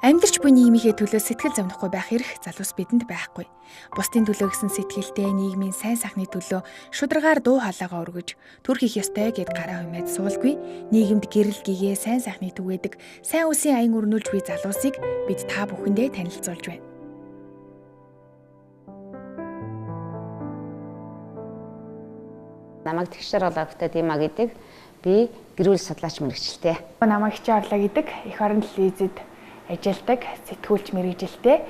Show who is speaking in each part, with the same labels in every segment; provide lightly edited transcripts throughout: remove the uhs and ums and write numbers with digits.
Speaker 1: Амьдарч буй нийгмийнхээ төлөө сэтгэл зовнихгүй байх эрх залуус бидэнд байхгүй. Бусдын төлөө гэсэн сэтгэлтэй нийгмийн сайн сайхны төлөө шударгаар дуу хоолойгоо өргөж төрх их ёстой гэд гараа хумаад суулгүй нийгэмд гэрэл гэгээ сайн сайхны түгээдэг сайн үсийн аян өрнүүлж буй залуусыг бид та бүхэндээ танилцуулж байна.
Speaker 2: Намайг тэгшэр Олагтай Дима гэдэг. Би гэрүүл судлаач мэргэжилтэй.
Speaker 1: Намайг Хичээ Орлоо гэдэг. Эх орон телевизэд ажилладаг сэтгүүлч мэргэжилтэй.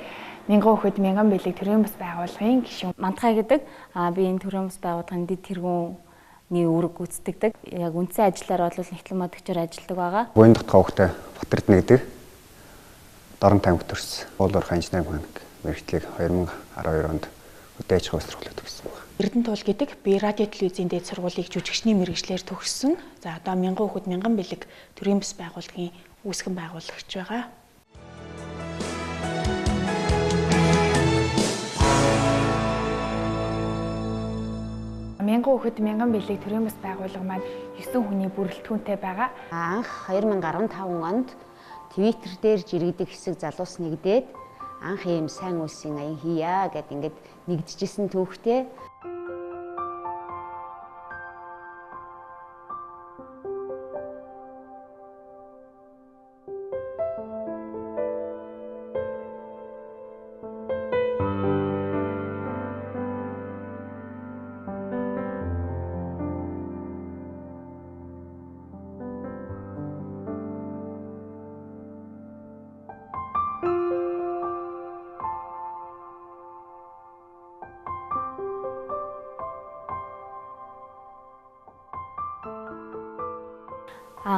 Speaker 1: Мянган хүүхэд мянган бэлэг төрийн бас байгууллагын гишүүн.
Speaker 3: Мантхай гэдэг. Би энэ төрийн бас байгууллагын дэд тэргүүний үүрэг гүйцэтгэдэг. Яг үндсэн ажиллаар бол нэгтлэн модогчоор ажилладаг байгаа.
Speaker 4: Буян дотгоо хүүхдээ Батэрдэнэ гэдэг. Дорн таймд төрс. Уулуурхай инженер механик мэргэжлийг 2012 онд хөдөө аж ахуйн сургалтад төгссөн байна.
Speaker 5: Эрдэнэтул гэдэг би радио телевизийн дээд сургуулийг жүжигчний мэргэжлэр төгссөн. За одоо мянган хүүхэд мянган бэлэг төрийн бас байгууллагын үүсгэн байгуулагч байгаа.
Speaker 1: Мянган хүүхэд мянган бэлэг төрийн бас байгууллага маань 9 хүний бүрэлдэхүүнтэй байгаа.
Speaker 2: Анх 2015 онд Twitter дээр жиргэдэг хэсэг залуус нэгдээд анх ийм сайн үсийн аян хийя гэд ингээд нэгдэжсэн түүхтэй.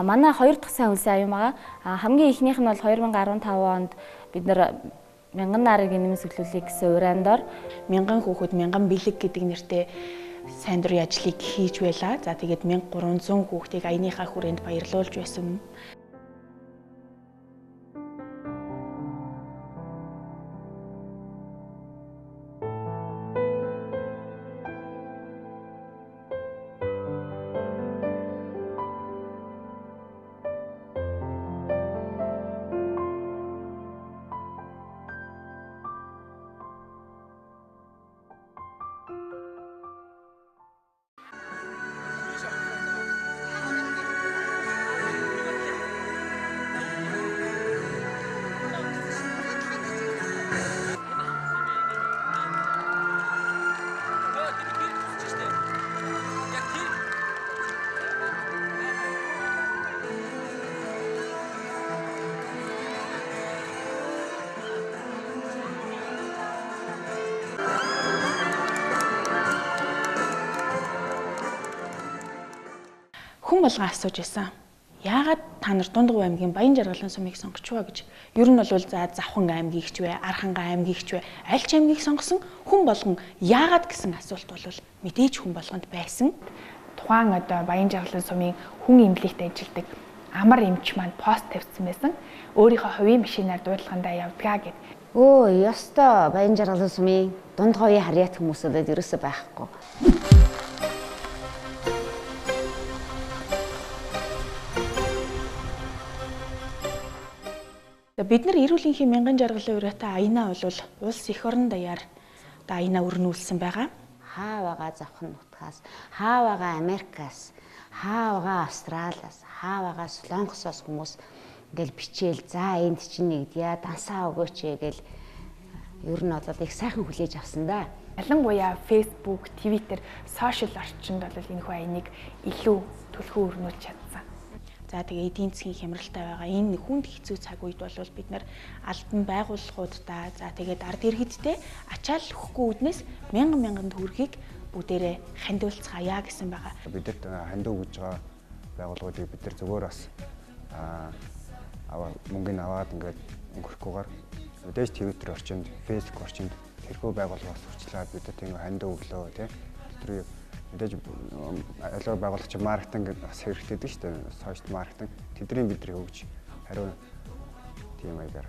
Speaker 3: Манай хоёр дахь сайн үлсэн аян байгаа. Хамгийн ихнийх нь бол 2015 онд бид нар мянган нарыг нэмсэглүүлэх гэсэн уриандор
Speaker 5: Мянган хүүхэд мянган бэлэг гэдэг нэртэй сайн дурын ажлыг хийж байлаа. За тэгээд 1300 хүүхдийг аяныхаа хүрээнд баярлуулж байсан. Хүн болгон асууж байсан. Яагаад та нар Дундгов аймгийн Баян Жаргалан сумыг сонгоч вэ гэж. Ер нь бол за Завхан аймгийг ч вэ, Архангай аймгийг ч вэ, аль ч аймгийг сонгосон хүн болгон яагаад гэсэн асуулт бол мэдээж хүн болгонд байсан.
Speaker 1: Тухайн одоо Баян Жаргалан сумын хүн эмнэлэгт ажилладаг амар эмч маань пост тавьсан байсан. Өөрийнхөө хувийн машинаар дуудлагандаа явдгаа гэд.
Speaker 2: Ёстой Баян Жаргалан сумын Дундговын харьяат хүмүүсүүдэд ерөөсөй байхгүй.
Speaker 5: Бид нар эрүүл энхийн мянган жаргалын ураатай аянаа бол улс эх орон даяар аянаа өрнүүлсэн байгаа.
Speaker 2: Хаа байгаа Завхан нутгаас, хаа байгаа Америкаас, хаа байгаа Австралиас, хаа байгаа Солонгосоос хүмүүс ингээл бичээл за энд чинь нэгдъя, дансаа өгөөч гэл ер нь бол их сайхан хүлээж авсан да.
Speaker 1: Ялангуяа Facebook, Twitter, сошиал орчинд бол энэ хүү аяныг илүү түлхүү өрнүүлж чадсан.
Speaker 5: За тэгээ эдийн засгийн хямралтай байгаа энэ хүнд хэцүү цаг үед бол бид нар албан байгууллагуудаа за тэгээд ард иргэдтэй ачаал өгөхгүй үднээс мянган төгрөгийг бүгдээрээ хандуулцгаая гэсэн байгаа.
Speaker 4: Бидэд хандив гэж байгаа байгууллагуудыг бид нар зөвөр бас мөнгөний аваад ингээд өнгөрөхгүйгээр мэдээж Twitter орчинд, Facebook орчинд тэрхүү байгууллагаас сурчлаад бидэд тийм хандив өглөө тийм тэр мэдээж аливаа байгуулагч маркетинг бас хэрэгтэй дээ шүү дээ. Сошиал маркетинг тэдний бидний хөгж хариу тийм маягаар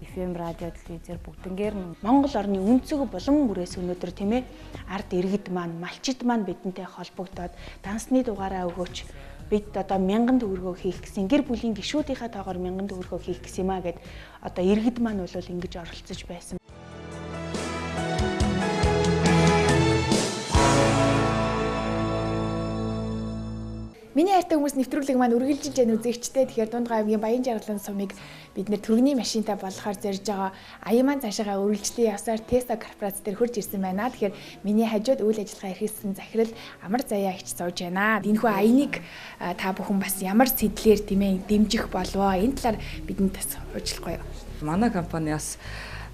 Speaker 3: FM радио телевизээр бүгднгээр нь
Speaker 5: Монгол орны өнцөг булан бүрээс өнөөдөр тийм ээ ард иргэд маань малчид маань бидэнтэй холбогдоод дансны дугаараа өгөөч бид одоо 1000 төгрөгөө хийх гэсэн гэр бүлийн гишүүдийнхээ тоогоор 1000 төгрөгөө хийх гэсэн юм а гэд одоо иргэд маань бол ингэж оролцож байсан.
Speaker 1: Миний хайртай хүмүүс нэвтрүүлэг маань үргэлжилж байна үзэгчтэй. Тэгэхээр Дундгой аймгийн Баян Жаргалан сумыг бид нэр түргэний машинтай болохоор зорж байгаа. Аяmaan цаашаа үргэлжлэн явсаар Теста корпорац дээр хурж ирсэн байна. Тэгэхээр миний хажууд үйл ажиллагаа эрхэлсэн захирал Амар Заяа ихч сууж байна. Энэхүү аяныг та бүхэн бас ямар сэтлэр тэмээ дэмжих болвоо? Энэ талаар бидэнд бас хурцлахгүй юу?
Speaker 6: Манай компаниас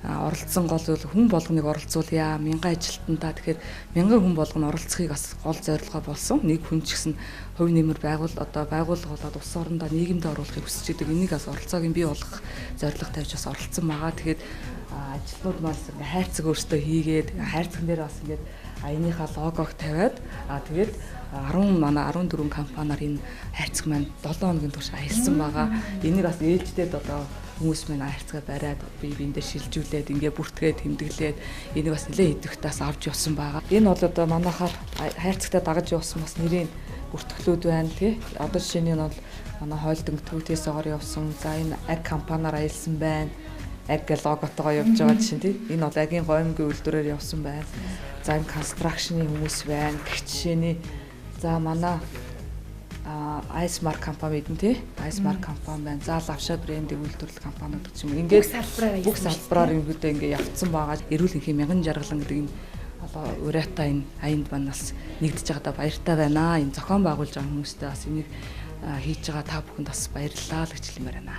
Speaker 6: оролцсон гол зүйл хүн болгоныг оролцуулъя. 1000 ажилтнаа тэгэхээр 1000 хүн болгоно оролцохыг бас гол зорилгоо болсон. Нэг хүн ч гэсэн хувь нэмэр байгууллага болоод улс орондоо нийгэмд оруулахыг хүсэж идэг. Энийг бас оролцоог нь бий болгох зорилго тавьж бас оролцсон байгаа. Тэгээд ажилтнууд маань хайрцаг өөрсдөө хийгээд хайрцагн дээр бас ингээд аяныхаа логог тавиад тэгээд 14 компаниар энэ хайрцаг маань 7 хоногийн турш аялсан байгаа. Энийг бас ээлжтэй одоо хүмүүс маань хайрцгаа бариад бие биендээ шилжүүлээд ингээ бүртгээд тэмдэглээд энийг бас нэлээд идэвхтээс авч явсан байгаа. Энэ бол одоо манайхаар хайрцагтаа дагаж явсан бас нэрийн бүртгэлүүд байна тий. Одоо жишээний нь бол манай хойлдонг төвтөөсөөр явсан. За энэ аг компаниар аялсан байна. Аг логотойгоо явж байгаа жишээ тий. Энэ бол агийн гомгийн үйлдвэрээр явсан байна. За энэ констракшны хүмүүс байна. Гэх жишээний за манай Ice Mark компани мэдэн тий. Ice Mark компани байна. За лавшаа брендийн үйлдвэрлэл компаниуд гэх юм. Ингээд бүх салбараар ингээд ингээ явцсан байгаа. Эрүүл энхийн 1000 жаргалан гэдэг энэ одоо урайтай энэ аянд банаас нэгдэж байгаадаа баяртай байна. Энэ зохион байгуулж байгаа хүмүүстээ бас энийг хийж байгаа та бүхэнд бас баярлалаа л гэж хэлмээр байна.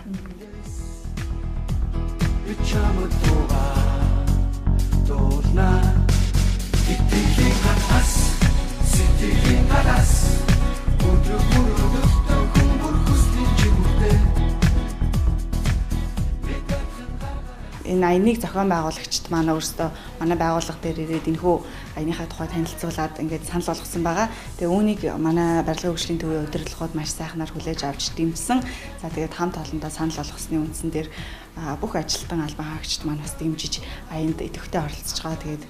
Speaker 7: Энэ аяныг зохион байгуулагчид манай өөрсдөө манай байгууллага дээр ирээд энэхүү аяныхаа тухай танилцуулаад ингээд санал болгосон байгаа. Тэгээ үүнийг манай барилгын хөгжлийн төвийн удирдлагууд маш сайхнаар хүлээж авч дэмжсэн. За тэгээд хамт олондоо санал болгосны үндсэн дээр бүх ажилтан албан хаагчид маань бас дэмжиж аянд идэвхтэй оролцож байгаа. Тэгээд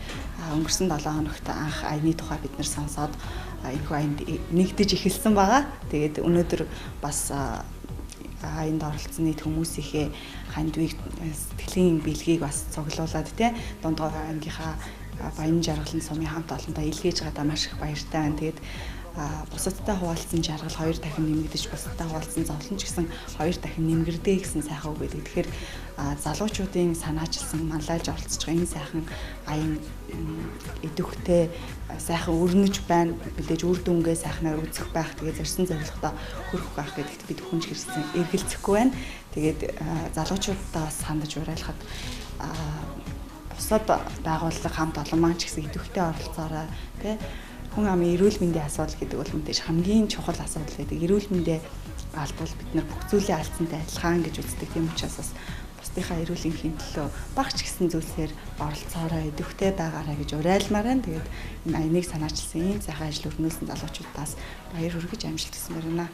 Speaker 7: өнгөрсөн 7 хоногт анх аяны тухай бид нэр сонсоод энэхүү аянд нэгдэж эхэлсэн байгаа. Тэгээд өнөөдөр бас аянд оролцсон нийт хүмүүсийнхээ хандвыг сэтгэлийн бэлгийг бас цуглуулад тий Дундгой аймгийнхаа Баян Жаргалан сумын хамт олонтой илгээж байгаадаа маш их баяртай байна. Тэгээд бусадтай хуваалцсан жаргал 2 дахин нэмэгдэж бусадтай хуваалцсан зовлон ч гэсэн 2 дахин нэмгэрдээ гэсэн сайхан үг байдаг. Тэгэхээр залуучуудын санаачилсан манлайлж оролцож байгаа энэ сайхан аян идэвхтэй сайхан өрнөж байна. Мэдээж үр дүнгээ сайхнаар үзэх байх. Тэгээд зорьсон зорилготой хүрэх байх гэдэгт бид хүнж хэрсэн эргэлзэхгүй байна. Тэгээд залуучуудаа сандаж урайлахад бусад байгууллага хамт олон маань ч гэсэн идэвхтэй оролцоорой тий хүн амын эрүүл мэндийн асуудал гэдэг бол мэдээж хамгийн чухал асуудал байдаг. Эрүүл мэндийн алдвал бид нар бүх зүйлийн алдсантай адилхан гэж үздэг. Тийм учраас бас бусдынхаа эрүүл энхийн төлөө багч гэсэн зүйлсээр оролцоорой, идэвхтэй байгаарай гэж уриалмаар байна. Тэгээд энэ аяныг санаачилсан ийм сайхан ажил өрнүүлсэн залуучуудаас баяр хүргэж амжилт хүсмээр байна.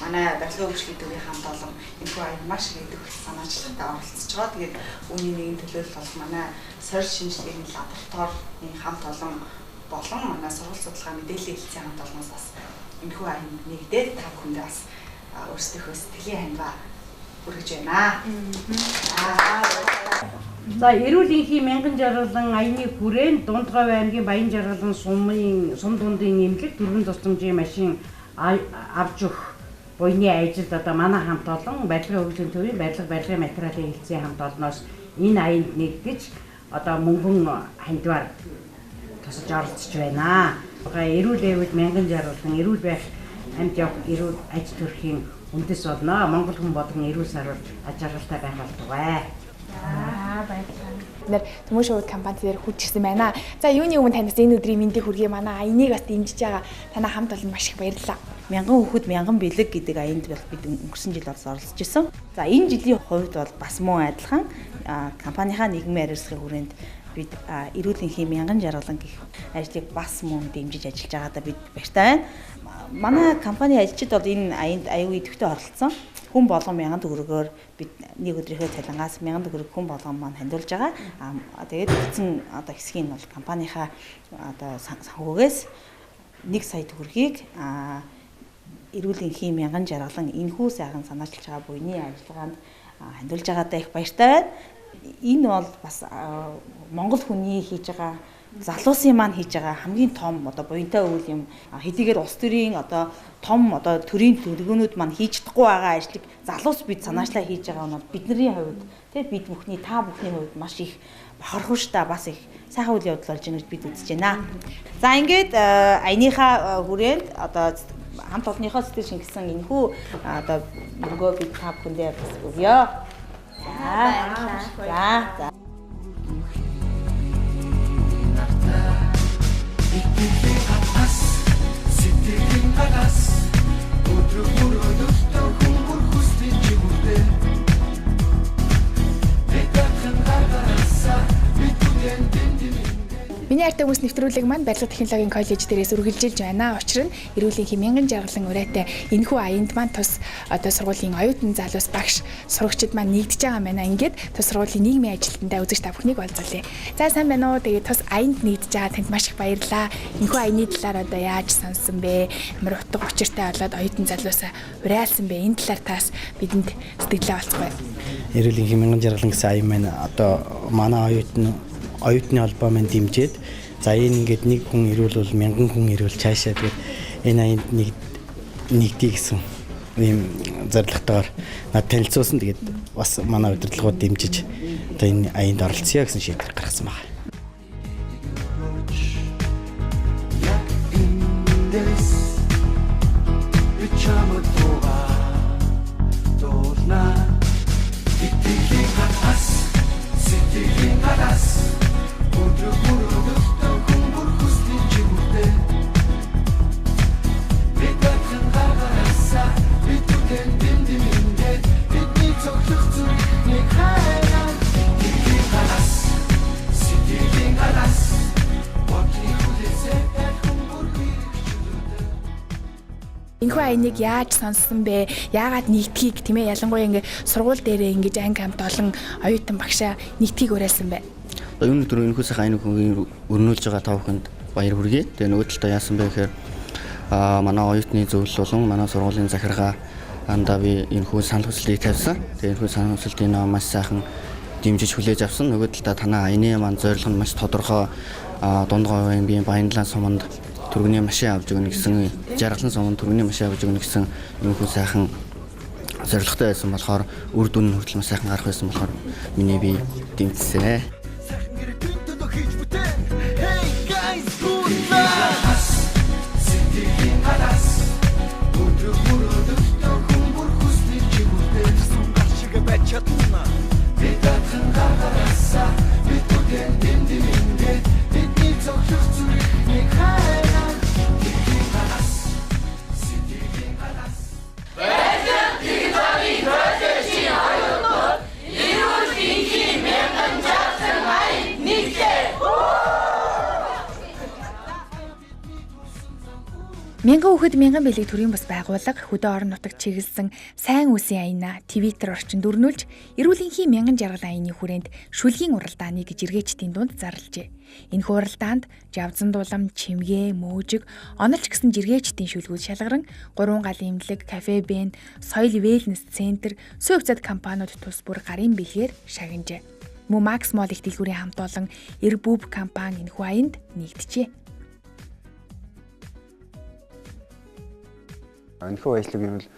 Speaker 7: Манай барилгын хөгжлийн төвийн хамт олон энэхүү аян маш их идэвхтэй санаачилтанд оролцож байгаа. Тэгээд үүний нэгэн төлөөлөл бол манай сорил шинжилгээний лабораторийн хамт олон болон манай сургууль судалгаа мэдээллийн хэлтсийн хамт олноос бас энэхүү аян нэгдээд та бүхэндээ бас өөрсдийнхөө сэтгэлийн хангаа хүргэж байна.
Speaker 8: За эрүүл энхийн 1000 жаргалан аяны хүрээнд Дундгой аймгийн Баян Жаргалан сум дундын нэмэлт төрийн тусламжийн машин авч өгөх буйны ажилд одоо манай хамт олон барилгын хөгжлийн төвийн барилгын материалын хэлтсийн хамт олноос энэ аянд нэгдэж одоо мөнгөн хандвар тусаж оролцож байна. Эрүүл эвд 1000 жаргалан эрүүл байх амьд явах эрүүл аж төрхийн үндэс болно. Монгол хүн болгон эрүүл сарвал аж аргалтай байх болтугай.
Speaker 1: Бид Төмөн шууд компани дээр хүчсэн байна. За юуны өмнө танаас энэ өдрийн мэндийг хүргэе. Манай аяныг бас дэмжиж байгаа танаа хамт олон маш их баярлалаа.
Speaker 9: 1000 хүүхэд 1000 бэлэг гэдэг аянд бид өнгөрсөн жил оролцож ирсэн. За энэ жилийн хувьд бол бас мөн адилхан компанийнхаа нийгмийн хариуцлагын хүрээнд бид эрүүл энхийн 1000 жаргалан гэх ажлыг бас мөн дэмжиж ажиллаж байгаадаа бид баяртай байна. Манай компани ажилчид бол энэ аянд аюул идэвхтэй оролцсон. Хүн болгон 1000 төгрөгөөр бид нэг өдрийнхөө цалингаас 1000 төгрөг хүн болгон маань хандуулж байгаа. Тэгээд эцэн одоо хэсгийн бол компанийнхаа одоо санхүүгээс 1 сая төгрөгийг эрүүл энхийн мянган жаргалан энэхүү сайхан санаачилж байгаа буйны ажиллагаанд хандуулж байгаадаа их баяртай байна. Энэ бол бас Монгол хүний хийж байгаа залуусын маань хийж байгаа хамгийн том одоо буянтай үйл юм. Хэдийгээр улс төрийн одоо том одоо төрийн төлөвлөгөөнүүд маань хийж чадахгүй байгаа ажлыг залуус бид санаачлаа хийж байгаа нь бидний хувьд тэгээд бид бүхний та бүхний хувьд маш их бахархууштай бас их сайхан үйл явдал болж байгаа гэж бид үзэж байна. За ингээд аяныхаа хүрээнд одоо хамт олонныхоо сэтгэл шингэсэн энэхүү одоо мөнгөө бид та бүхэндээ бас өгье. За.
Speaker 1: Миний артай хүмүүс нэвтрүүлэг маань барилга технологийн коллеж дээрээс үргэлжилж байна. Учир нь эрүүл энхийн мянган жаргалан урайтай энэхүү аянд маань тус одоо сургуулийн оюутан залуус багш сурагчид маань нэгдэж байгаа мэнэ. Ингээд тус сургуулийн нийгмийн ажилтнаа үзэж та бүхнийг олзуулъя. За сайн байна уу? Тэгээд тус аянд нэгдэж байгаа танд маш их баярлалаа. Энэхүү аяны талаар одоо яаж сонсон бэ? Ямар утга учиртай болоод оюутан залуусаа урайлсан бэ? Энэ талаар таас бидэнд сэтгэлээ олцгоё.
Speaker 10: Эрүүл энхийн мянган жаргалан гэсэн аян маань одоо манай оюутны холбоо маань дэмжиж за энэ ингээд нэг хүн ирүүл бол мянган хүн ирүүл цаашаа тэгээд энэ аянд нэгдий гэсэн ийм зорилготойгоор над танилцуулсан. Тэгээд бас манай удирдлагууд дэмжиж одоо энэ аянд оролцъё гэсэн шийдвэр гаргасан байна.
Speaker 1: Энэхүү аяныг яаж сонссон бэ? Яагаад нэгдхийг тийм ээ ялангуяа ингээ сургууль дээрээ ингэж анги хамт олон оюутан багшаа нэгдхийг уриалсан бэ?
Speaker 10: Энэ өдөр энэхүү сайхан аяны өрнүүлж байгаа та бүхэнд баяр хүргэе. Тэгээ нөгөө талдаа яасан бэ гэхээр манай оюутны зөвлөл болон манай сургуулийн захиргаа андаа би энэхүү санал хүслийг тавьсан. Тэгээ энэхүү санал хүсэлтийг маш сайхан дэмжиж хүлээж авсан. Нөгөө талдаа танаа аяны маань зорилго нь маш тодорхой. Дунд говийн бие Баянлан суманд түргэний машин авч өгнө гэсэн, жаргалан суманд түргэний машин авч өгнө гэсэн энэхүү сайхан зорилготой байсан болохоор үр дүн нь хүртэл маш сайхан гарах байсан болохоор миний би дэмжсэн.
Speaker 1: Мянган хүүхэд мянган бэлэг төрийн бас байгууллага хөдөө орон нутагт чиглэсэн сайн үсийн аянаа Твиттер орчинд өрнүүлж эрүүл энхийн мянган жаргал аяны хүрээнд шүлгийн уралдааныг жиргээчдийн дунд зарлажээ. Энэхүү уралдаанд жавзан дулам, чимгээ, мөөжиг, онолч гэсэн жиргээчдийн шүлгүүд шалгаран 3 галын имлэг, кафе бэн, соёл вэлнес центр, сүү хувьцаат компаниуд тус бүр гарын бэлгээр шагнажээ. Мөн Макс Мол их дэлгүүрийн хамт олон Эрбүб компани энэхүү аянд нэгджээ.
Speaker 4: Энэхүү ажлыг нь бол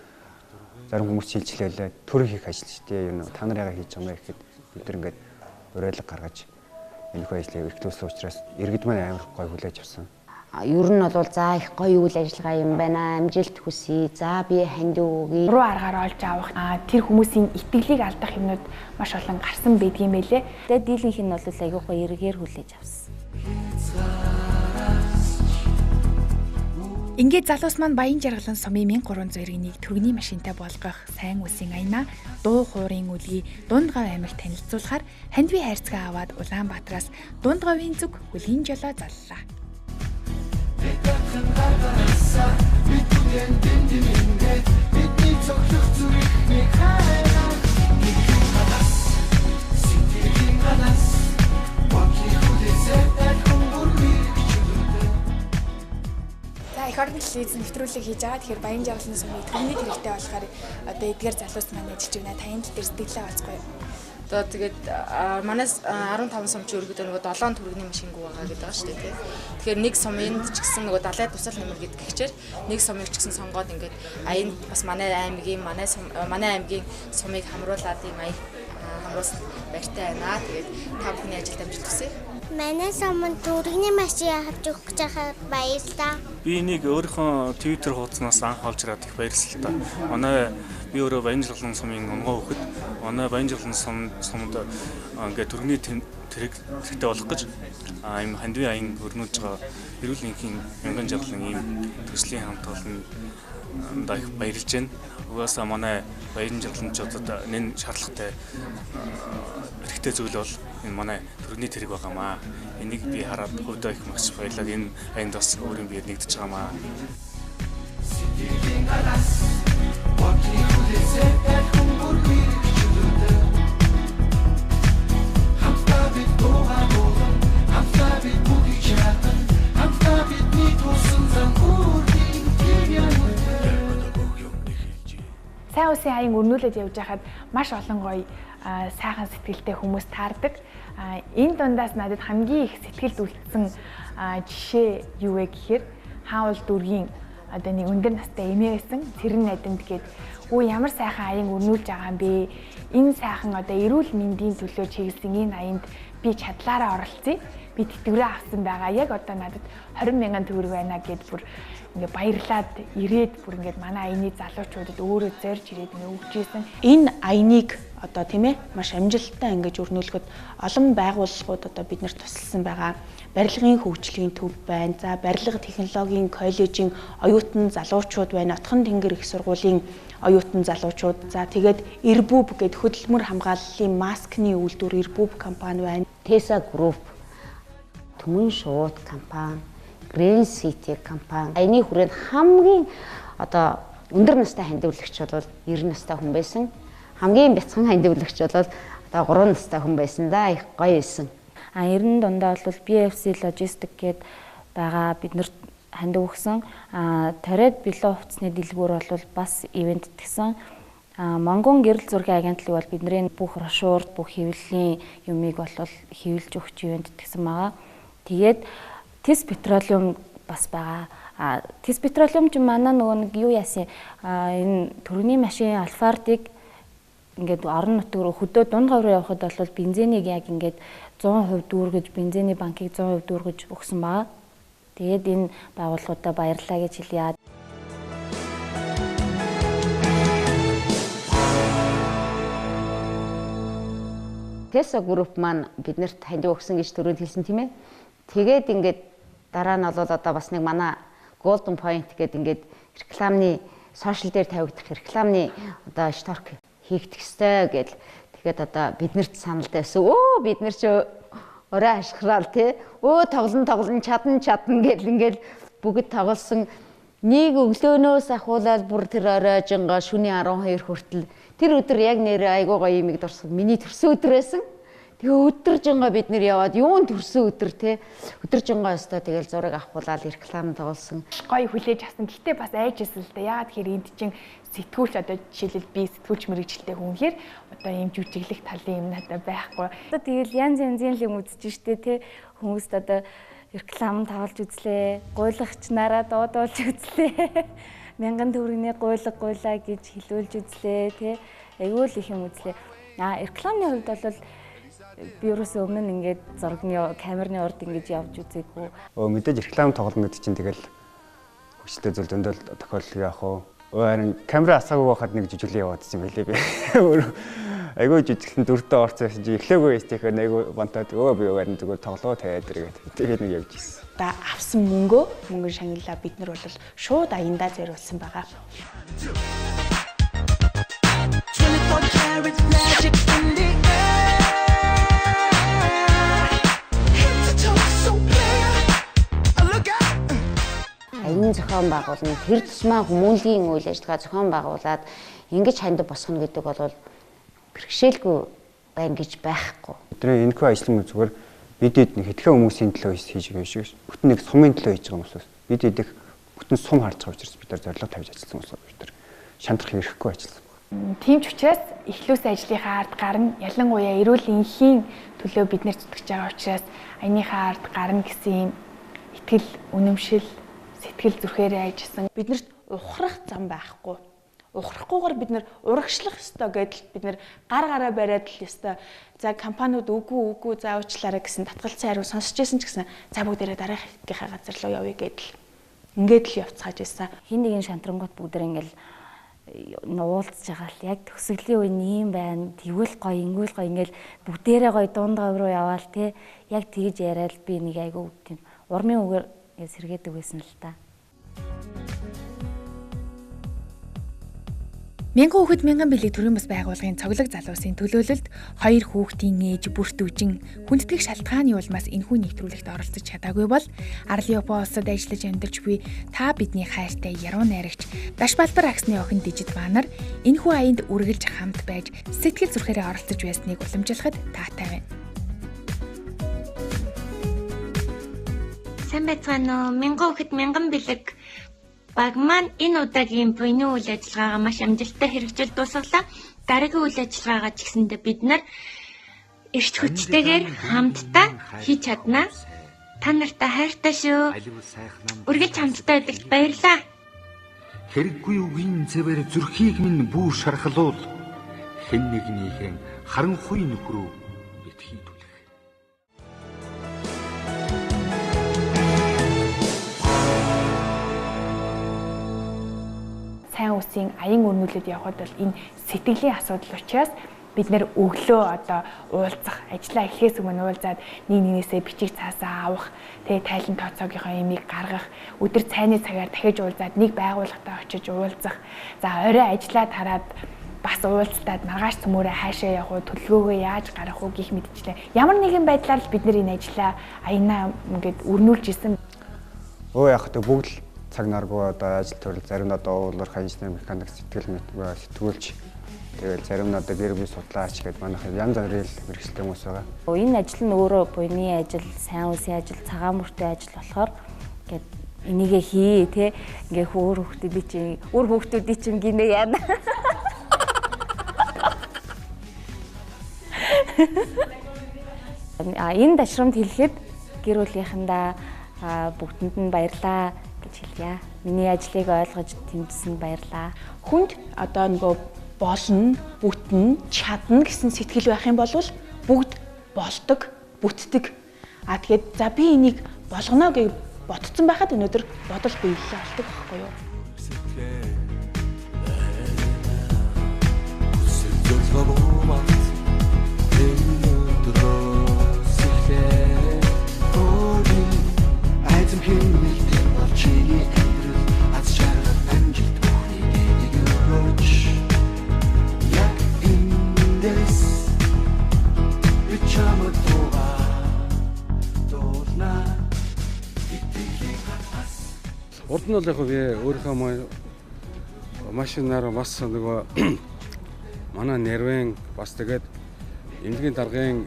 Speaker 4: зарим хүмүүс шилжлээлээ төр хийх ажил шүү дээ. Юу та нар яагаад хийж байгаа юм гэхэд бид нар ингээд уриалга гаргаж энэхүү ажлыг эрхлүүлсэн учраас иргэд маань амар гоё хүлээж авсан.
Speaker 2: Ер нь бол за их гоё үйл ажиллагаа юм байна. Амжилт хүсье. За би ханд өгье.
Speaker 1: Руу аргаар олж авах тэр хүмүүсийн итгэлийг алдах юмнууд маш олон гарсан байдгийм байлээ.
Speaker 3: Тэгээд дийлэнх нь бол айгүй гоё эргээр хүлээж авсан.
Speaker 1: Ингээд залуус маань Баян жаргалан сумын 1301-ийг түргэний машинтай болгох сайн үсийн аянаа дуу хуурын үлгий Дундгав аймагт танилцуулахаар хандви хайрцаг аваад Улаанбаатараас Дундгавын зүг үлгийн жолоо заллаа. Эх орон телевиз нэвтрүүлэг хийж байгаа. Тэгэхээр Баян жаргалын сумын төрний хэрэгтэй болохоор одоо эдгээр залуус маань ажиллаж байна. Таны тал дээр сэтгэлээ бацгаая.
Speaker 11: Одоо тэгээд манайс 15 сумч өргөдөө нөгөө 7 төрөгний машингүй байгаа гэдэг байгаа шүү дээ тий. Тэгэхээр нэг сумынд ч гэсэн нөгөө далай тусал нэмэр гэдэг гिचээр нэг сумыг ч гэсэн сонгоод ингээд аянд бас манай аймгийн сумыг хамруулад ийм аяг хамруулсан баяртай байна. Тэгээд та бүхний ажилд амжилт хүсье.
Speaker 12: Манай суманд төрөгний машин авч өгөх гэж байхад баярлалаа.
Speaker 13: Би энийг өөрийнхөө Twitter хуудаснаас анх олж ирээд их баярлалаа. Манай би өөрөө Баян жаргалын сумын онгоо хөхөд манай Баян жаргалын сумд ингээд төрөгний тэрэг хэрэгтэй болох гэж ийм хандивын аян өрнүүлж байгаа эрүүл энхийн мянган жаргалын ийм төслийн хамт олон их баярлж байна. Угаасаа манай Баян жаргаламжуудад энэ шаардлагатай хэрэгтэй зүйл бол энэ манай төрөгний тэрэг байгаамаа. Энийг би хараад хувьдаа их маш баярлаад энэ аянд бас өөрийн биед нэгдэж байгаамаа.
Speaker 1: Сайн усын аян өрнүүлээд явж байхад маш олон гоё сайхан сэтгэлтэй хүмүүс таардаг. Энэ дундаас надад хамгийн их сэтгэлд үлдсэн жишээ юу вэ гэхээр хаавал дүүргийн одоо нэг өндөр настай эмээ байсан Цэрэн найдамд гээд ямар сайхан аян өрнүүлж байгаа юм бэ? Энэ сайхан одоо эрүүл мэндийн төлөө чиглэсэн энэ аянд би чадлаараа оролцъё. Би тэтгэврээ авсан байгаа. Яг одоо надад 20,000 төгрөг байна гэд бүр ингээ баярлаад ирээд бүр ингээд манай аяны залуучуудад өөрөө зорж ирээд ингээ өгч ийсэн.
Speaker 5: Энэ аяныг одоо тийм ээ маш амжилттай ингэж өрнүүлэхэд олон байгууллагууд одоо биднэрт тусалсан байгаа. Барилгын хөгжлийн төв байна. За барилга технологийн коллежийн оюутан залуучууд байна. Отхон тэнгэр их сургуулийн оюутан залуучууд. За тэгээд Ирбүб гэд хөдөлмөр хамгааллын маскны үйлдвэр Ирбүб компани байна.
Speaker 2: Tesa Group, Түмэн шууд компани, Green City компани. Аяны хүрээнд хамгийн одоо өндөр настай хандивлагч бол 90 настай хүн байсан. Хамгийн бяцхан хандивлагч бол одоо 3 настай хүн байсан да. Их гоё байсан.
Speaker 3: 90 дундаа бол BFC Logistic гээд байгаа биднэрт хандив өгсөн. Тариад бэлэн хувцсны дэлгүүр бол бас ивент тгсэн. Монгол гэрэл зургийн агентлаг бол бидний бүх брошюр, бүх хэвлэлийн юмыг бол хэвлэж өгч ивент тгсэн байгаа. Тэгээд Тэс петролеум бас байгаа. Тэс петролеум ч манай нөгөө нэг юу яасан энэ төрөний машин Альфардыг ингээд орон нутг руу хөдөө дунд гавраа явахад бол бензинийг яг ингээд 100% дүүргэж бензиний банкыг 100% дүүргэж өгсөн байгаа. Тэгээд энэ байгууллагуудаа баярлалаа гэж хэлье.
Speaker 2: Tesa Group маань биднэрт хандив өгсөн гэж түрүүнд хэлсэн тийм ээ. Тэгээд ингээд дараа нь бол одоо бас нэг манай Golden Point гэдэг ингээд рекламны сошиал дээр тавигдах рекламны одоо шторк хийгдэх ёстой гэл. Тэгээд одоо биднэрт санал тавьсан. Бид нар ч орой ашиграал тий. Тоглон чадна гэл ингээд бүгд тоглосон. Нэг өглөөнөөс ахуулаад бүр тэр оройжингаа шөнийн 12 хүртэл тэр өдөр яг нэрээ айгуу гоё юмэг дурсан. Миний төрсөн өдөр байсан. Тэгээ өдөржингаа бид нэр яваад юун төрсөн өдөр те өдөржингаа өстой тэгэл зураг авахуулаад реклам тоглосон.
Speaker 1: Гоё хүлээж авсан. Гэтэ бас айжсэн л да. Яагаад тэгэхээр энд чинь сэтгүүлч одоо жишээлбэл би сэтгүүлч мэрэгчлээ хүн хэр одоо ийм жүжиглэх талын юм надад байхгүй.
Speaker 3: Одоо тэгэл янз янзын юм үзэж штэ те хүмүүст одоо реклам тоглож үзлээ. Гуйлагчнараа дуудуулж үзлээ. 1000 төгрөгийн гуйлаа гэж хэлүүлж үзлээ те. Айгүй л их юм үзлээ. Рекламны хувьд бол би ерөөсөө өмнө нь ингээд зургийн камерны урд ингэж явж үзээгүй.
Speaker 4: Мэдээж реклам тоглоно гэдэг чинь тэгэл хүчтэй зүйл зөндөл тохиолдол яах вэ? Харин камера асаагүй байхад нэг жижиглээ яваадсан юм билээ би. Айгүй жижиглэн дөртөө орцсон чи эхлээгүй ястихээ айгүй бантаад би харин зүгээр тоглоо тавиад иргээд тэгээд нэг явж ирсэн.
Speaker 5: Та авсан мөнгө шагналаа бид нар бол шууд аяндаа зориулсан байгаа.
Speaker 2: Аян зохион байгуулна. Тэр тусмаа хүмүүнлэгийн үйл ажиллагаа зохион байгуулад ингэж хандив босгоно гэдэг бол бэрхшээлгүй байна гэж байхгүй.
Speaker 4: Бидний энэхүү ажлын зүгээр бид нэг хэдхэн хүмүүсийн төлөө хийж байгаа юм шиг. Бүтэн нэг сумын төлөө хийж байгаа юм уус. Бид их бүтэн сум харж байгаа учраас бид нар зорилго тавьж ажилласан болохоор бид нар шантрах хэрэггүй ажилласан.
Speaker 1: Тийм ч учраас эхлүүлсэн ажлынхаа ард гарна, ялангуяа эрүүл энхийн төлөө бид нэр зүтгэж байгаа учраас аяныхаа ард гарна гэсэн юм итгэл, үнэмшил, сэтгэл зүрхээрээ ажилласан. Биднэрт ухрах зам байхгүй. Ухрахгүйгээр бид нэр урагшлах ёстой гэдэл бид нэр гараа бариад л ёстой. За компаниуд үгүй за уучлаарай гэсэн татгалцсан хариу сонсч байсан ч гэсэн за бүгдээрээ дараагийнхаа газар руу явъя гэдэл. Ингээд л явцгааж байсан.
Speaker 3: Хин нэгэн шантрангууд бүгдээр ингээл уулзж байгаа л яг төсөглийн үе ийм байна. Тэгвэл гоё, ингүүл гоё ингээл бүгдээрээ гоё дундгав руу яваал те. Яг тэгж яриад би нэг айгүй тийм урмын үгээр сэргээдэг байсан л та.
Speaker 1: Мянган хүүхэд мянган бэлэг төрийн бас байгууллагын цоглог залуусын төлөөлөлд 2 хүүхдийн ээж бүртүүжин хүндэтгэх шалтгааны улмаас энэхүү нэвтрүүлэгт оролцож чадаагүй бол Арлиопо улсад ажиллаж амьдарч буй та бидний хайртай яруу найрагч Дашбалбар агсны охин Дижит Банар энэхүү аянд үргэлж хамт байж сэтгэл зүрхээрээ оролцож байсныг уламжлахад таатай байна.
Speaker 12: Сайн байцгаана уу? Мянган хүүхэд мянган бэлэг баг маань энэ удаагийн буйны үйл ажиллагаагаа маш амжилттай хэрэгжүүл дуусгалаа. Дараагийн үйл ажиллагаагаа ч гэсэндээ бид нар эрт хүчтэйгээр хамтдаа хийж чаднаа. Та нартай хайртай шүү. Үргэлж хамтдаа байдагт баярлалаа.
Speaker 14: Хэрэггүй үгийн цэвэр зүрхийг минь бүр шархлуул. Хэн нэгнийхэн харанхуй нөхрөө битгий түлэх.
Speaker 1: Сайн үсийн аян өрнүүлээд явхад бол энэ сэтгэлийн асуудал учраас бид нэр өглөө одоо уулзах, ажиллаа эхлэхээс өмнө уулзаад нэг нэгнээсээ бичиг цаасаа авах, тэгээ тайлан тооцоогийнхоо имийг гаргах, өдөр цайны цагаар дахиж уулзаад нэг байгууллагатай очиж уулзах. За орой ажиллаад хараад бас уулзтаад маргааш цөмөөрөө хаашаа явах уу, төлөвлөгөөгөө яаж гаргах уу гэх мэтчлээ. Ямар нэгэн байдлаар л бид нэр энэ ажиллаа аянаа ингээд өрнүүлж исэн.
Speaker 4: Яг тэ бүгд л цаг наргүй одоо ажил төрөл зарим нь одоо уулуурхай инженер механик сэтгүүлч тэгэл зарим нь одоо гэр бүл судлаач гэдэг манайх янз бүрийн мэргэжилтэй хүмүүс байгаа.
Speaker 3: Энэ ажил нь өөрөө буйны ажил, сайн үсийн ажил, цагаан мөртэй ажил болохоор ингээд энийгээ хий те ингээ өөр хүүхдүүдийн чинь гинэ яана. Энэ дашрамд хэлэхэд гэр бүлийнхэндээ бүгдэнд нь баярлаа гэж хэлье. Миний ажлыг ойлгож тэмцсэн баярлаа.
Speaker 5: Хүнд одоо нөгөө болно, бүтэн, чадна гэсэн сэтгэл байх юм бол бүгд болдог, бүтдэг. Тэгээд за би энийг болгоно гэж бодсон байхад өнөөдөр бодол биелэлээ олдог байхгүй юу?
Speaker 15: Урд нь бол яг би өөрийнхөө машинаар бас нөгөө манай нервэн бас тэгээд эмнэлгийн даргын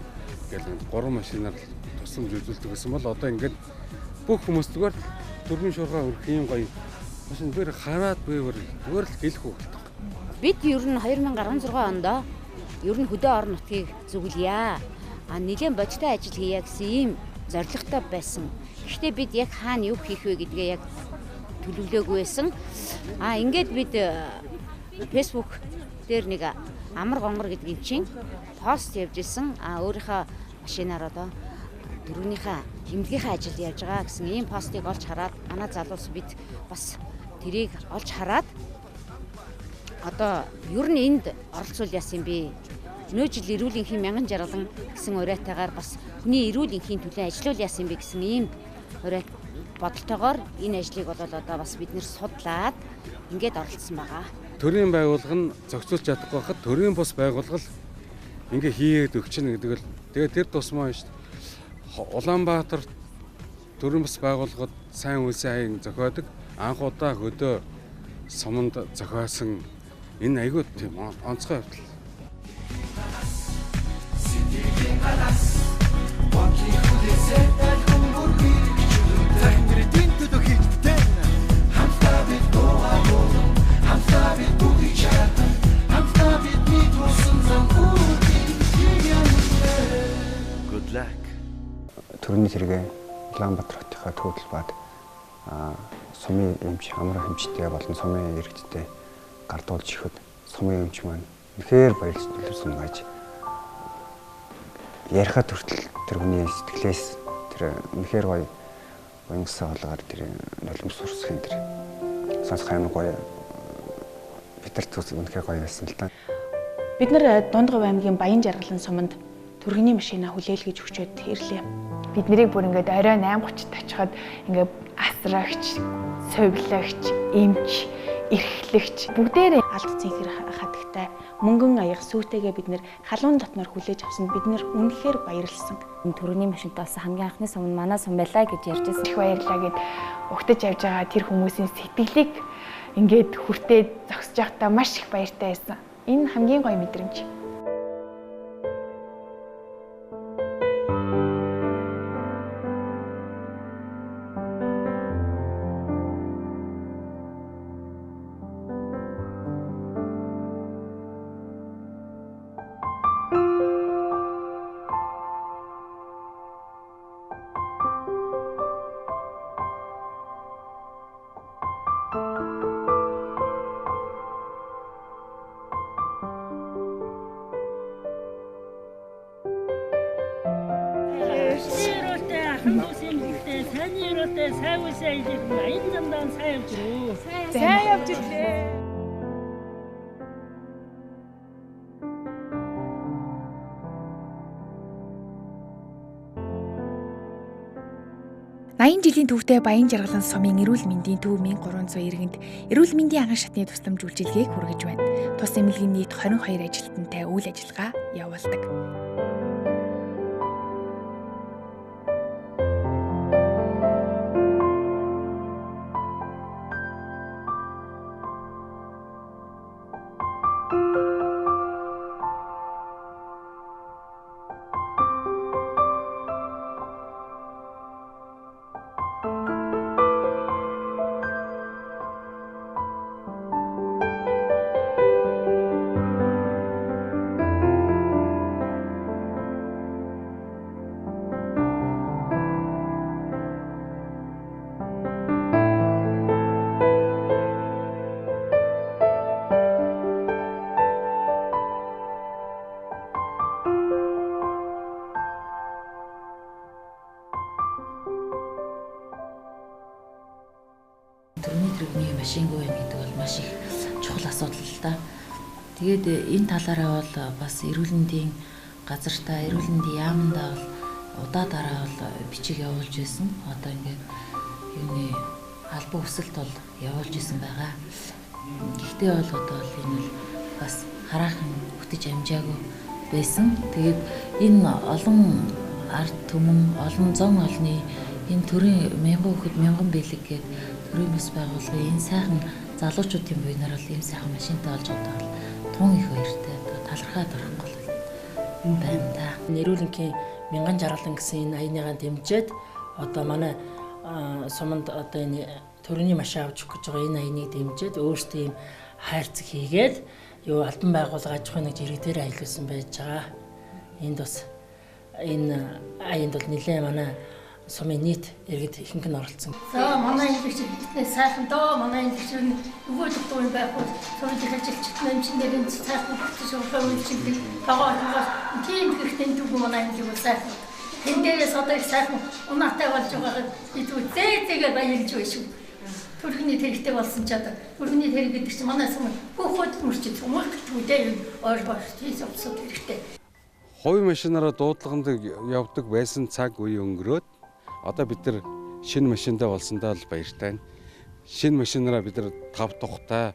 Speaker 15: гэл 3 машинаар тусламж үзүүлдэг гэсэн бол одоо ингээд бүх хүмүүс зүгээр төрийн шуурга өрх юм гоё машин бүр хараад зүгээр л хэлэх үг болдог.
Speaker 2: Бид ер нь 2016 онд ер нь хөдөө орон нутгийг зөвлөе. Нэгэн бодиттой ажил хийя гэсэн ийм зорилготой байсан. Гэхдээ бид яг хаана юу хийх вэ гэдгээ яг төлөвлөөгүй байсан. Ингээд бид Facebook дээр нэг амар гонгор гэдгийг чинь пост явж исэн. Өөрийнхөө машинаар одоо дөрөвнийхээ эмнэлгийнхээ ажил яаж байгаа гэсэн ийм постыг олж хараад манай залуус бид бас тэрийг олж хараад одоо ер нь энд оролцуул яасан би. Өнөө жил эрүүл энхийн мянган жаргалан гэсэн уриатайгаар бас хүний эрүүл энхийн төлөө ажиллаул яасан би гэсэн ийм уриат бодолтойгоор энэ ажлыг бол одоо бас бид нэр судлаад ингээд оролцсон байгаа.
Speaker 15: Төрийн байгууллага нь зохицуулж чадахгүй хахад төрийн бус байгууллага л ингээ хийгээд өгчнө гэдэг л тэгээд тэр тусмаа шүү дээ. Улаанбаатар төрийн бус байгууллагад сайн үсийн аян зохиодог анх удаа хөдөө суманд зохиосон энэ айгүй тийм онцгой явдал.
Speaker 4: төрний тэргээ Улаанбаатар хотынхаа төвдөл баад сумын эмч амар хэмжтэй болон сумын иргэдтэй гардуулж ихэд сумын эмч маань үнэхээр баярлж сумгаж ярихад хүртэл тэр хүний сэтгэлээс тэр үнэхээр гоё уянгсан хоолгоор тэр нулимс урсгын тэр сонсох амар гоё Питер Цус үнэхээр гоё байсан л та.
Speaker 5: Бид нар Дундгав аймгийн Баян Жаргалан суманд түргэний машина хүлээлгэж өгчөөд ирлээ.
Speaker 1: Бид нарыг бүр ингээд орой 8:30-д очиход ингээд асрагч, сувилагч, эмч, эрхлэгч бүгдээрээ алд цэнхэр хатагтай мөнгөн аяг сүйтэйгээ бид нэр халуун дотноор хүлээж авсан. Бид нэр үнэхээр баярлсан.
Speaker 3: Түргэний машинтай болсон хамгийн анхны сум нь манай сум байлаа гэж ярьжсэн.
Speaker 1: Их баярлаа гэд угтаж явж байгаа тэр хүмүүсийн сэтгэлийг ингээд хүртээд зогсож байхдаа маш их баяртай байсан. Энэ хамгийн гоё мэдрэмж.
Speaker 12: сайн явж ирлээ.
Speaker 1: Жилийн төвтэй Баян Жаргалан сумын эрүүл мэндийн төв 1300 иргэнд эрүүл мэндийн анхан шатны тусламж үйлчилгээг хүргэж байна. Тус эмнэлгийн нийт 22 ажилтнтай үйл ажиллагаа явуулдаг.
Speaker 16: Түргний машингүй юм гэдэг бол маш их чухал асуудал л да. Тэгээд энэ талаараа бол бас эрүүл мэндийн газартаа, эрүүл мэндийн яамдаа бол удаа дараа бол бичиг явуулж байсан. Одоо ингээд юуны албан өсөлт бол явуулж исэн байгаа. Гэхдээ бол одоо энэ бол бас хараахан хөтөж амжаагүй байсан. Тэгээд энэ олон ард түмэн, олон зон олны энэ төрийн мянган хүүхэд мянган бэлэг гэдэг төрийн бас байгууллагын энэ сайхан залуучуудын буйнаар бол ийм сайхан машинтай олж авдаг бол тун их баяртай. Талархаад орохгүй юм байна да.
Speaker 17: Нэрүүлэнхийн мянган жаргалан гэсэн энэ аяныгаа дэмжиж одоо манай суманд одоо энэ төрөний машин авч өгөх гэж байгаа энэ аяныг дэмжиж өөрсдөө ийм хайрцаг хийгээд юу албан байгууллага аж ахуйн нэг зэрэг дээр аялуулсан байж байгаа. Энд бас энэ аянд бол нэлээд манай сумын нийт иргэд ихэнх нь оролцсон.
Speaker 18: За манай энэ хэвчээ сайхан доо манай энэ хэвчээ нөгөө дутуу юм байхгүй сумын ажилчид нэмчнэрийн сайхан хөтөж өгөх үйлчилдэг байгаа тийм хэрэгтэй дүү манай энэ зүйл сайхан. Тэн дээрээс одоо их сайхан унаатай болж байгаа бид зээгээ баярлж байна шүү. Төрхний тэрэгтэй болсон ч одоо төрхний тэрэг гэдэг чинь манай сум хүүхэд мөрчид хүмүүстүүдээ ойр баш тийс авсад хэрэгтэй.
Speaker 15: Хувь машинаараа дуудлаганд явдаг байсан цаг үе өнгөрөөд одоо бид нар шинэ машинтай болсондоо л баяртай. Шинэ машинаараа бид нар 5 тухтай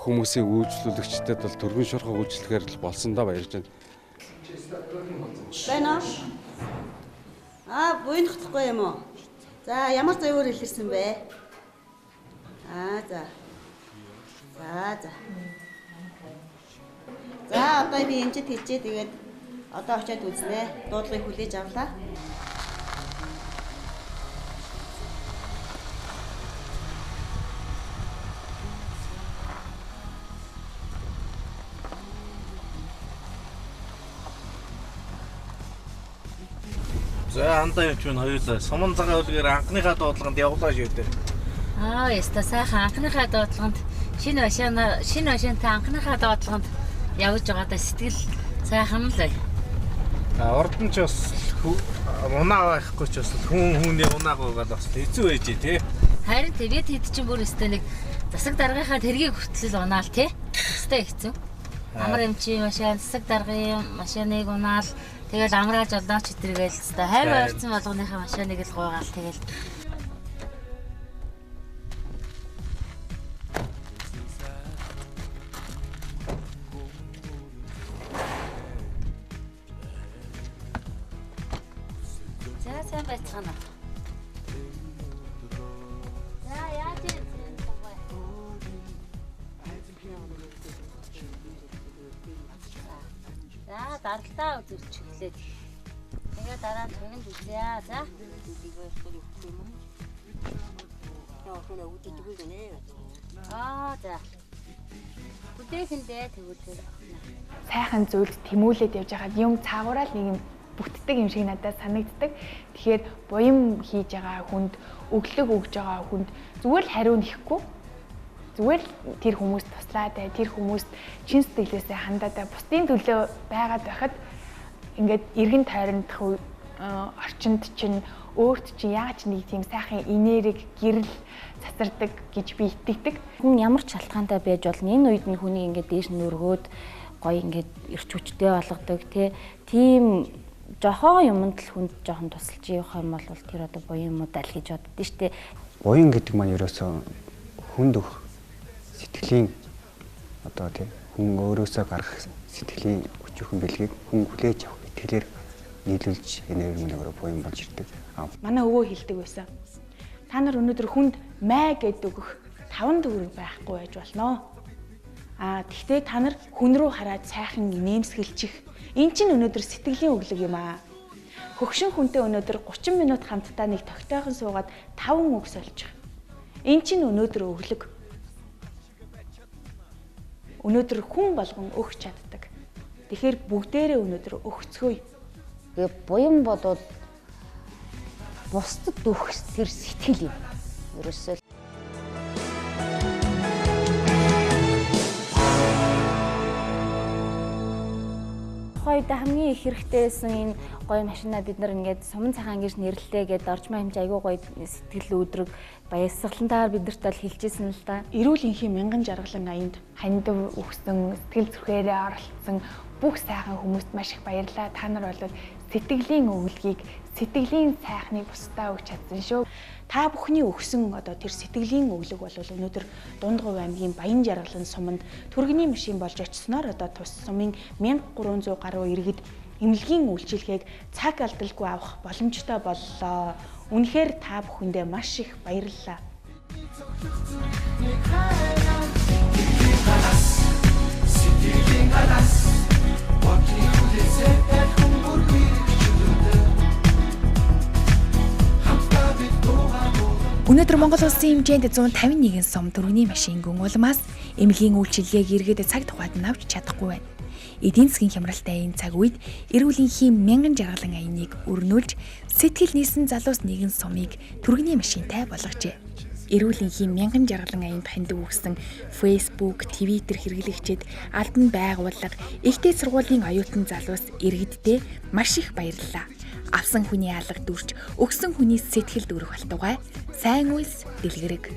Speaker 15: хүмүүсийн үйлчлүүлэгчдэд бол төргөн шуурхай үйлчлэхээр л болсондоо баярж байна.
Speaker 19: Байна уу? Буйнахгүй юм уу? За ямар зөвөр илэрсэн бэ? За. За одоо би эмчэд хэлжээ тэгээд одоо очиад үзнэ. Дуудлагыг хүлээж авлаа.
Speaker 20: За андаа явж байна хоёулаа. Суман цагаан үлгээр анхныхаа дуудлаганд явлаа шүү дээ.
Speaker 21: Яста сайхан анхныхаа дуудлаганд шинэ машинтай анхныхаа дуудлаганд явж байгаадаа сэтгэл сайхан л бай.
Speaker 20: Урд нь ч бас унаа байхгүй ч бас хүний унаагаа бас хэцүү байж тий.
Speaker 21: Харин тэгээд хэд чинь бүр өстэй нэг засаг даргынхаа тэргийг хүртэл унаал тий. Өстэй хэцүү. Амар эмчи машин засаг даргын машиныг унаал тэгэл амрааж олооч хэтэргээл өстэй хайр барьсан болгоныхаа машиныг л гуйгаал тэгэл. За байцгаана. За даралтаа үзүүлж эхлэв. Тэгээ дараа нь төгөнд үзье. За. За. Бүтэхэндээ тэгвэл
Speaker 1: сайхан зүйлд тэмүүлээд явж байгаад юм цаагаараа нэг юм бүтдэг юм шиг надад санагддаг. Тэгэхээр буян хийж байгаа хүнд, өглөг өгж байгаа хүнд зүгээр л хариу нэхгүй. Зүгээр л тэр хүмүүст туслаад, тэр хүмүүст чин сэтгэлээсээ хандаад, бусдын төлөө байгаад байхад ингээд эргэн тойрондох орчинд чинь өөрт чинь яаж нэг тийм сайхан энерги, гэрэл цацардаг гэж би итгэдэг.
Speaker 3: Хүн ямар ч шалтгаантай байж болно. Энэ үед нь хүнийг ингээд дээш нь өргөөд гоё ингээд эрч хүчтэй болгодог тийм жохон юмд л хүнд жохон тусалж явах юм бол тэр одоо буян муу дал гэж боддөө штэ.
Speaker 4: Буян гэдэг маань ерөөсөө хүнд өх сэтгэлийн одоо тийм хүн өөрөөсөө гарах сэтгэлийн өчүүхэн бэлгийг хүн хүлээж авах итгэлээр нийлүүлж энерги буян болж ирдэг.
Speaker 5: Манай өвөө хэлдэг байсан. Та нар өнөөдөр хүнд май гэдэг өгөх 5 төгрөг байхгүй байж болно. Тэгтээ та нар хүн рүү хараад сайхан нэмсгэлчих. Эн чинь өнөөдөр сэтгэлийн өглөг юм аа. Хөгшин хүнтэй өнөөдөр 30 минут хамтдаа нэг тогтойхон суугаад 5 үг сольчих. Эн чинь өнөөдөр өглөг. Өнөөдөр хүн болгон өгч чаддаг. Тэгэхээр бүгдээрээ өнөөдөр өгцгөөе.
Speaker 2: Тэгээ буян бодвол бусдад өгөх тэр сэтгэл юм. Ерөөсөө
Speaker 3: Хойд хамгийн их хэрэгтэйсэн энэ гоё машинаа бид нар ингээд суман цагаан гэж нэрлэлээ гэдээ орчмын хэмжээ айгүй гоё сэтгэл өдрөг баясгалантаар бидэрт бол хэлжсэн л да.
Speaker 5: Эрүүл энхийн мянган жаргалан аянд
Speaker 1: хандив өгсөн, сэтгэл зүрхээрээ оролцсон бүх сайхан хүмүүст маш их баярлалаа. Та нар бол сэтгэлийн өвлгийг, сэтгэлийн сайхныг бусдаа өгч чадсан шүү.
Speaker 5: Та бүхний өгсөн одоо тэр сэтгэлийн өглөг бол өнөөдөр Дундгов аймгийн Баян жаргалан суманд түргэний машин болж очисноор одоо тус сумын 1300 гаруй иргэд эмнэлгийн үйлчилгээг цаг алдалгүй авах боломжтой боллоо. Үнэхээр та бүхэндээ маш их баярлалаа.
Speaker 1: Өнөөдөр Монгол улсын хэмжээнд 151 сум түргэний машингийн улмаас эмнэлгийн үйлчилгээг иргэд цаг тухайд авч чадахгүй байна. Эдийн засгийн хямралтай энэ цаг үед эрүүл энхийн мянган жаргалан аяныг өрнүүлж сэтгэл нийсэн залуус нэгэн сумыг түргэний машинтай болгожээ. Эрүүл энхийн мянган жаргалан аянд хандив өгсөн Facebook, Twitter хэрэглэгчид, албан байгууллага, ихтэй сургуулийн оюутан залуус иргэддээ маш их баярлалаа. Авсан хүний алга дүрч, өгсөн хүний сэтгэл дүүрэх балтугай сайн үйлс дэлгэрэг.